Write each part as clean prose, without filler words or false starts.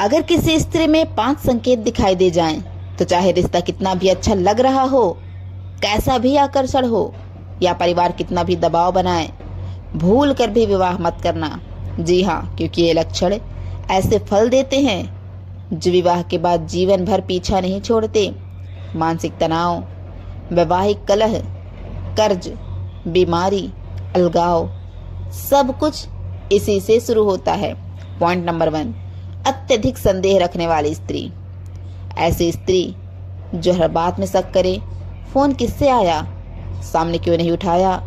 अगर किसी स्त्री में 5 संकेत दिखाई दे जाएं, तो चाहे रिश्ता कितना भी अच्छा लग रहा हो, कैसा भी आकर्षण हो या परिवार कितना भी दबाव बनाए, भूल कर भी विवाह मत करना। जी हाँ, क्योंकि ये लक्षण ऐसे फल देते हैं जो विवाह के बाद जीवन भर पीछा नहीं छोड़ते। मानसिक तनाव, वैवाहिक कलह, कर्ज, बीमारी, अलगाव, सब कुछ इसी से शुरू होता है। पॉइंट नंबर 1, अत्यधिक संदेह रखने वाली स्त्री। ऐसी स्त्री जो हर बात में शक करे, फोन किससे आया, सामने क्यों नहीं उठाया,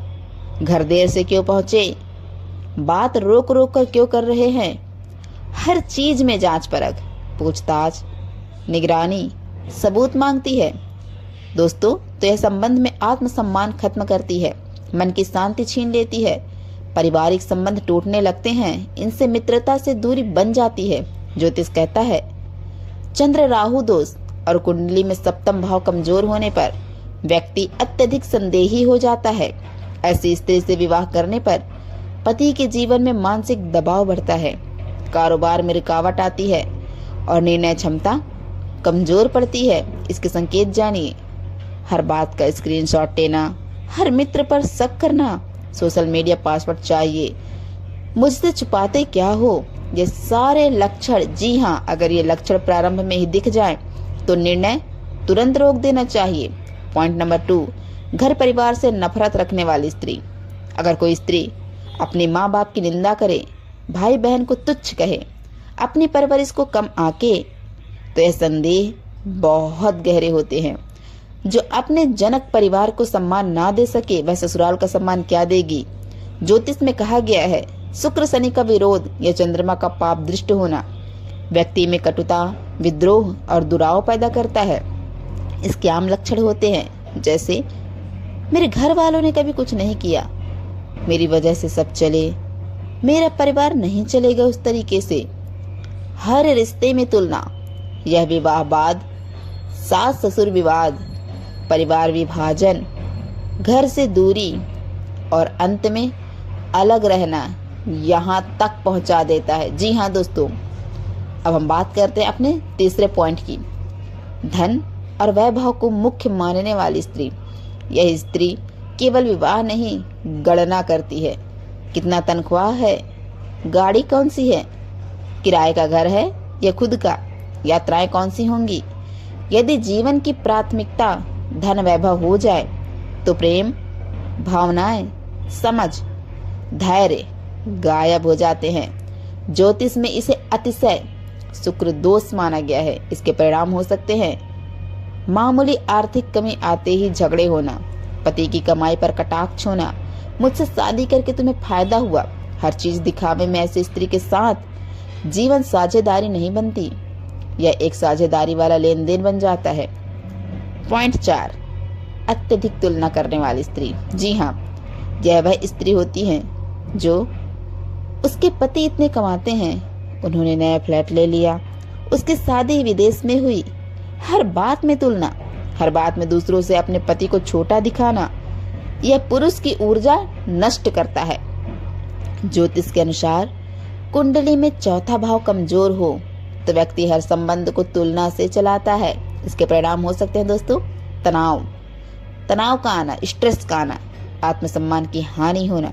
घर देर से क्यों पहुंचे, बात रोक रोक कर क्यों कर रहे हैं, हर चीज में जांच परख, पूछताछ, निगरानी, सबूत मांगती है। दोस्तों, तो यह संबंध में आत्मसम्मान खत्म करती है, मन की शांति छीन लेती है, पारिवारिक संबंध टूटने लगते हैं, इनसे मित्रता से दूरी बन जाती है। ज्योतिष कहता है, चंद्र राहु दोष और कुंडली में सप्तम भाव कमजोर होने पर व्यक्ति अत्यधिक संदेही हो जाता है। ऐसी स्त्री से विवाह करने पर पति के जीवन में मानसिक दबाव बढ़ता है, कारोबार में रुकावट आती है और निर्णय क्षमता कमजोर पड़ती है। इसके संकेत जानिए। हर बात का स्क्रीनशॉट लेना, हर मित्र पर शक करना, सोशल मीडिया पासवर्ड चाहिए, मुझसे छुपाते क्या हो, ये सारे लक्षण। जी हाँ, अगर ये लक्षण प्रारंभ में ही दिख जाए तो निर्णय तुरंत रोक देना चाहिए। पॉइंट नंबर 2, घर परिवार से नफरत रखने वाली स्त्री। अगर कोई स्त्री अपने माँ बाप की निंदा करे, भाई बहन को तुच्छ कहे, अपनी परवरिश को कम आके, तो यह संदेह बहुत गहरे होते हैं। जो अपने जनक परिवार को सम्मान ना दे सके, वह ससुराल का सम्मान क्या देगी। ज्योतिष में कहा गया है, शुक्र शनि का विरोध या चंद्रमा का पाप दृष्ट होना व्यक्ति में कटुता, विद्रोह और दुराव पैदा करता है। इसके आम लक्षण होते हैं जैसे, मेरे घर वालों ने कभी कुछ नहीं किया, मेरी वजह से सब चले, मेरा परिवार नहीं चलेगा उस तरीके से, हर रिश्ते में तुलना, यह विवाह बाद सास ससुर विवाद, परिवार विभाजन, घर से दूरी और अंत में अलग रहना यहाँ तक पहुँचा देता है। जी हाँ दोस्तों, अब हम बात करते हैं अपने तीसरे पॉइंट की, धन और वैभव को मुख्य मानने वाली स्त्री। यह स्त्री केवल विवाह नहीं, गणना करती है। कितना तनख्वाह है, गाड़ी कौन सी है, किराए का घर है या खुद का, यात्राएं कौन सी होंगी। यदि जीवन की प्राथमिकता धन वैभव हो जाए तो प्रेम, भावनाएं, समझ, धैर्य गायब हो जाते हैं। ज्योतिष में इसे अतिशय शुक्र दोष माना गया है। इसके परिणाम हो सकते हैं मामूली आर्थिक कमी आते ही झगड़े होना, पति की कमाई पर कटाक्ष होना, मुझसे शादी करके तुम्हें फायदा हुआ, हर चीज दिखावे में ऐसी स्त्री के साथ जीवन साझेदारी नहीं बनती, यह एक साझेदारी वाला लेन देन बन जाता है। पॉइंट 4, अत्यधिक तुलना करने वाली स्त्री। जी हाँ, यह वह स्त्री होती है जो, उसके पति इतने कमाते हैं, उन्होंने नया फ्लैट ले लिया, उसकी शादी विदेश में हुई, हर बात में तुलना, हर बात में दूसरों से अपने पति को छोटा दिखाना, यह पुरुष की ऊर्जा नष्ट करता है। ज्योतिष के अनुसार कुंडली में चौथा भाव कमजोर हो तो व्यक्ति हर संबंध को तुलना से चलाता है। इसके परिणाम हो सकते हैं दोस्तों, तनाव का आना, स्ट्रेस का आना, आत्मसम्मान की हानि होना,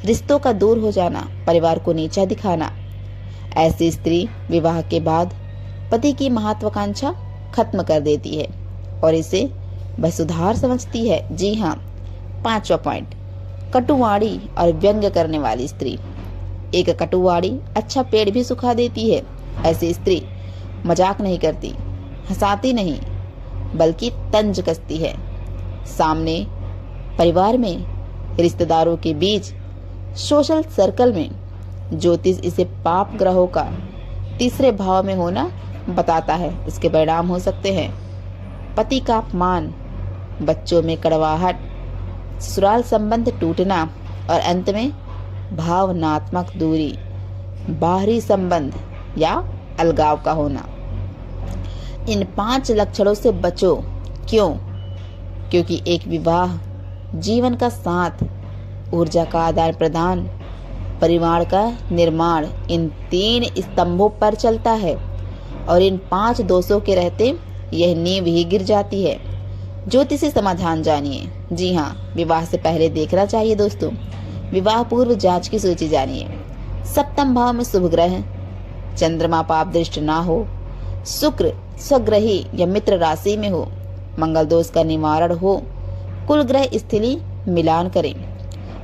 रिश्तों का दूर हो जाना, परिवार को नीचा दिखाना। ऐसी स्त्री विवाह के बाद पति की महत्वाकांक्षा खत्म कर देती है और इसे वह सुधार समझती है। जी हाँ, 5वां पॉइंट, कटुवाणी और व्यंग्य करने वाली स्त्री। एक कटुवाणी अच्छा पेड़ भी सुखा देती है। ऐसी स्त्री मजाक नहीं करती, हंसाती नहीं, बल्कि तंज कसती है। सामने परिवार में, रिश्तेदारों के बीच, सोशल सर्कल में। ज्योतिष इसे पाप ग्रहों का तीसरे भाव में होना बताता है। इसके परिणाम हो सकते हैं पति का अपमान, बच्चों में कड़वाहट, ससुराल संबंध टूटना और अंत में भावनात्मक दूरी, बाहरी संबंध या अलगाव का होना। इन 5 लक्षणों से बचो। क्यों? क्योंकि एक विवाह जीवन का साथ, ऊर्जा का आदान प्रदान, परिवार का निर्माण इन 3 स्तंभों पर चलता है। और इन 5 दोषों के रहते यह नींव ही गिर जाती है। ज्योतिषी समाधान जानिए। जी हाँ, विवाह से पहले देखना चाहिए दोस्तों। विवाह पूर्व जांच की सूची जानिए। सप्तम भाव में शुभ ग्रह, चंद्रमा पाप दृष्ट ना हो, शुक्र स्वग्रही या मित्र राशि में हो, मंगल दोष का निवारण हो, कुल ग्रह स्थिति मिलान करें,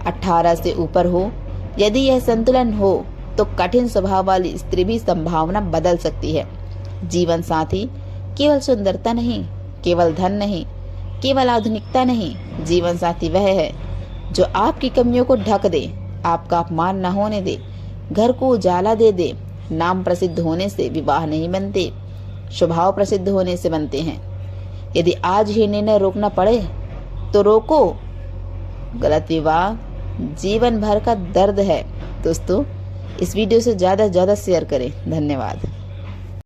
18 से ऊपर हो। यदि यह संतुलन हो तो कठिन स्वभाव वाली स्त्री भी संभावना बदल सकती है। जीवन साथी केवल सुंदरता नहीं, केवल धन नहीं, केवल आधुनिकता नहीं, जीवन साथी वह है जो आपकी कमियों को ढक दे, आपका अपमान न होने दे, घर को उजाला दे। नाम प्रसिद्ध होने से विवाह नहीं बनते, स्वभाव प्रसिद्ध होने से बनते हैं। यदि आज ही निर्णय रोकना पड़े तो रोको। गलत विवाह जीवन भर का दर्द है। दोस्तों, इस वीडियो से ज़्यादा से ज़्यादा शेयर करें। धन्यवाद।